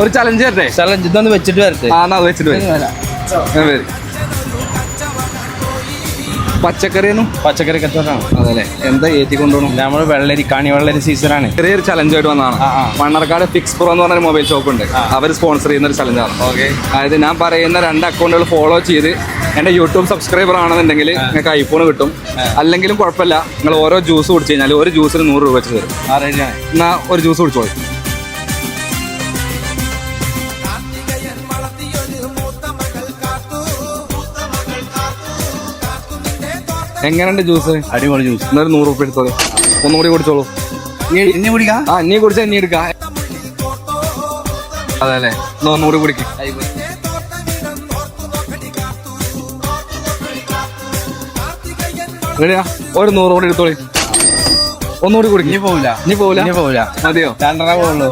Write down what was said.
ഒരു ചലഞ്ച് തരട്ടെ? ചലഞ്ച് ഇതൊന്ന് വെച്ചിട്ട് വരട്ടെ. അത് വെച്ചിട്ട് വരും. പച്ചക്കറി കച്ചവടമാണ്. അതല്ലേ, എന്താ ഏറ്റി കൊണ്ടുപോകണം? നമ്മൾ കാണി വെള്ളരി സീസണാണ്. ചെറിയൊരു ചലഞ്ചായിട്ട് വന്നതാണ്. മണ്ണാർക്കാട് ഫിക്സ് പ്രോ എന്ന് പറഞ്ഞൊരു മൊബൈൽ ഷോപ്പ് ഉണ്ട്. അവർ സ്പോൺസർ ചെയ്യുന്ന ഒരു ചലഞ്ചാണ്. ഓക്കെ, അതായത് ഞാൻ പറയുന്ന 2 അക്കൗണ്ടുകൾ ഫോളോ ചെയ്ത് എൻ്റെ യൂട്യൂബ് സബ്സ്ക്രൈബർ ആണെന്നുണ്ടെങ്കിൽ നിങ്ങൾക്ക് ഐഫോൺ കിട്ടും. അല്ലെങ്കിലും കുഴപ്പമില്ല, നിങ്ങൾ ഓരോ ജ്യൂസ് കുടിച്ചു കഴിഞ്ഞാൽ ഒരു ജ്യൂസിന് 100 രൂപ വെച്ച് തരും. എന്നാൽ ഒരു ജ്യൂസ് കുടിച്ചോളൂ. എങ്ങനെയുണ്ട് ജ്യൂസ്? അടിപൊളി ജ്യൂസ്. എന്നൊരു 100 രൂപ എടുത്തോളൂ. ഒന്നുകൂടി കുടിച്ചോളൂ. ഇനി കുടിക്കാം. നീ കുടിച്ചാൽ ഇനി എടുക്കാം. അതെ അല്ലേ, ഒന്നുകൂടി കുടിക്കും. റെഡിയാ? ഒരു 100 കൂടി എടുത്തോളി. ഒന്നുകൂടി കുടിക്കും. ഇനി പോവില്ല. മതിയോ? 2.5 പോകുള്ളൂ.